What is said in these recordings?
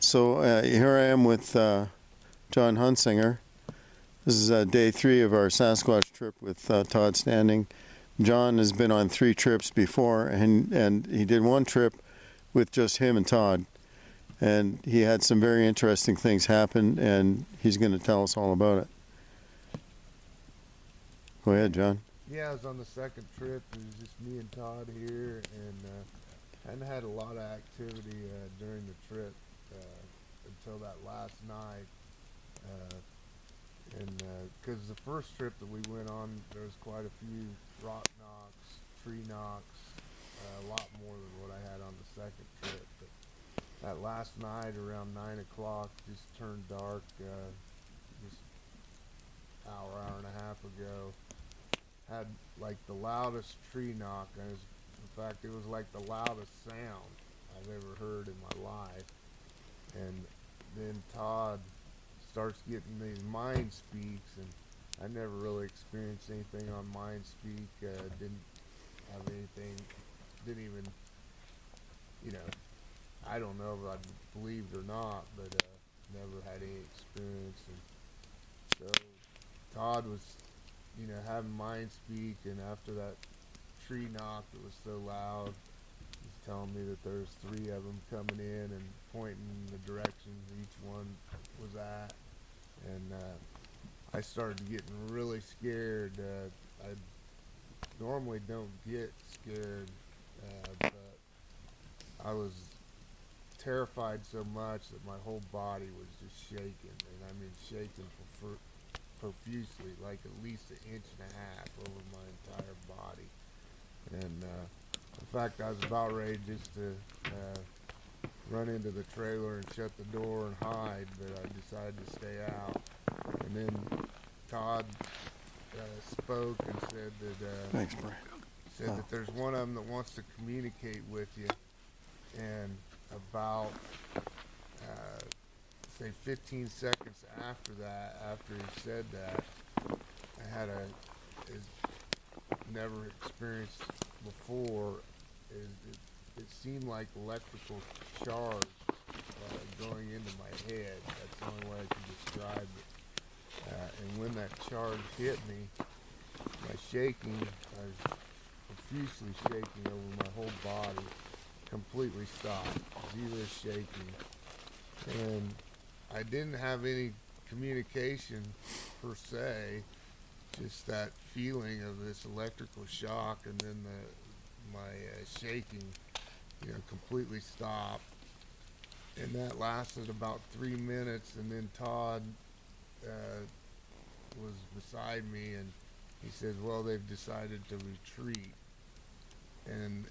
So here I am with John Hunnsinger. This is day 3 of our Sasquatch trip with Todd Standing. John has been on 3 trips before, and he did one trip with just him and Todd. And he had some very interesting things happen, and he's going to tell us all about it. Go ahead, John. Yeah, I was on the second trip. It was just me and Todd here, and hadn't had a lot of activity during the trip until that last night. Uh, and because the first trip that we went on, there was quite a few rock knocks, tree knocks, a lot more than what I had on the second trip. But that last night, around 9 o'clock, just turned dark. Just hour and a half ago, had like the loudest tree knock. In fact, it was like the loudest sound I've ever heard in my life. And then Todd starts getting these mind speaks, and I never really experienced anything on mind speak. Didn't have anything. Didn't even, you know, I don't know if I believed or not, but never had any experience. And so Todd was, having mind speak, and after that tree knock, it was so loud. He's telling me that there's 3 of them coming in and pointing the direction each one was at, and I started getting really scared. I normally don't get scared, but I was terrified so much that my whole body was just shaking, and I mean shaking profusely, like at least 1.5 inches over my entire body. And in fact, I was about ready just to run into the trailer and shut the door and hide, but I decided to stay out. And then Todd spoke and said that Thanks, Brian. that there's one of them that wants to communicate with you, and about say 15 seconds after that, after he said that, I had never experienced before. It seemed like electrical charge going into my head. That's the only way I can describe it. And when that charge hit me, my shaking, I was profusely shaking over my whole body, completely stopped, zero shaking. And I didn't have any communication per se, just that feeling of this electrical shock, and then my shaking, completely stopped. And that lasted about 3 minutes, and then Todd was beside me, and he said, "Well, they've decided to retreat." And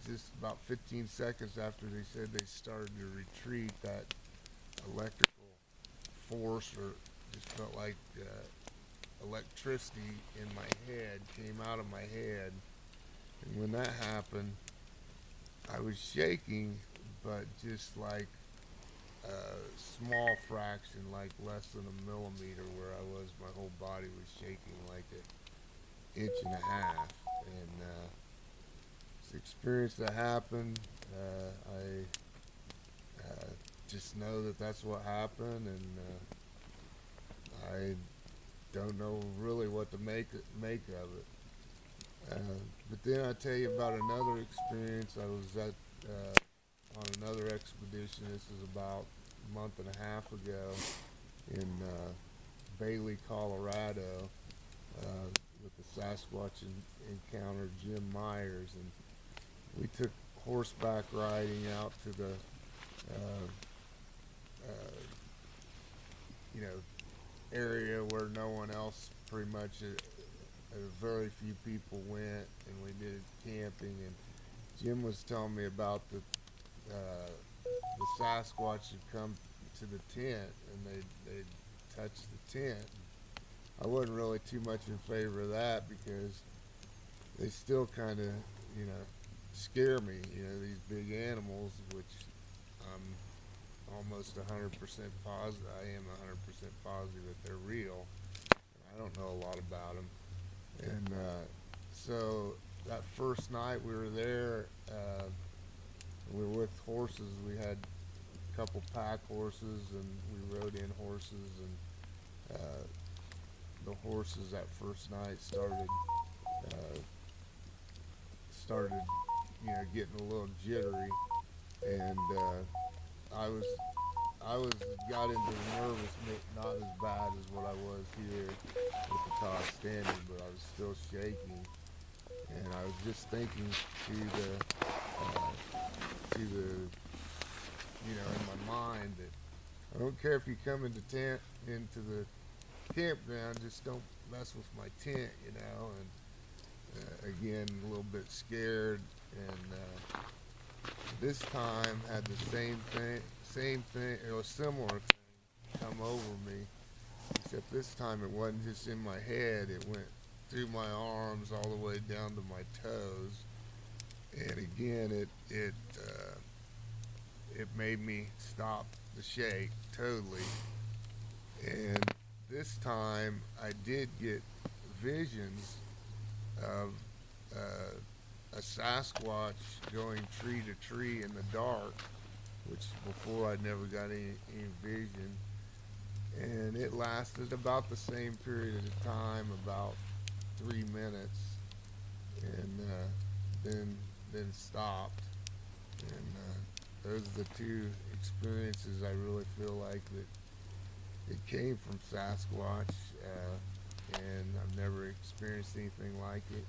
just about 15 seconds after they said they started to retreat, that electrical force, or just felt like electricity in my head, came out of my head. And when that happened, I was shaking, but just like a small fraction, like less than a millimeter, where I was, my whole body was shaking like 1.5 inches. And it's an experience that happened. I just know that that's what happened, and I don't know really what to make of it. But then I tell you about another experience. I was on another expedition. This was about a month and a half ago in Bailey, Colorado, with the Sasquatch encounter Jim Myers, and we took horseback riding out to the uh, uh, area where no one else, pretty much, very few people went, and we did camping. And Jim was telling me about the Sasquatch had come to the tent, and they touched the tent. I wasn't really too much in favor of that, because they still kind of, scare me. These big animals, which I'm almost 100% positive. I am 100% positive that they're real. I don't know a lot about them. And so that first night we were there, we were with horses. We had a couple pack horses, and we rode in horses, and the horses that first night started, getting a little jittery, and I was got into nervous, not as bad as what I was here with the Todd standing, but I was still shaking, and I was just thinking in my mind that I don't care if you come into the campground, just don't mess with my tent, and again, a little bit scared, and this time had the same thing, or a similar thing come over me, except this time it wasn't just in my head, it went through my arms all the way down to my toes, and again, it made me stop the shake totally, and this time I did get visions of a Sasquatch going tree to tree in the dark, which before I'd never got any vision, and it lasted about the same period of time, about 3 minutes, and then stopped, and those are the two experiences I really feel like that it came from Sasquatch, and I've never experienced anything like it.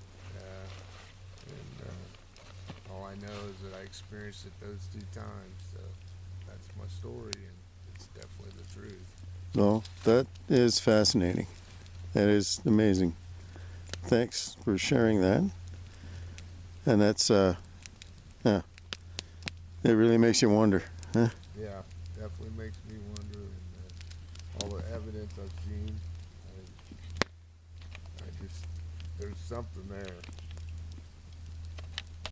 And all I know is that I experienced it those 2 times. So that's my story, and it's definitely the truth. Well, that is fascinating. That is amazing. Thanks for sharing that. And that's, yeah, it really makes you wonder, huh? Yeah, definitely makes me wonder, and all the evidence I've seen, I just, there's something there.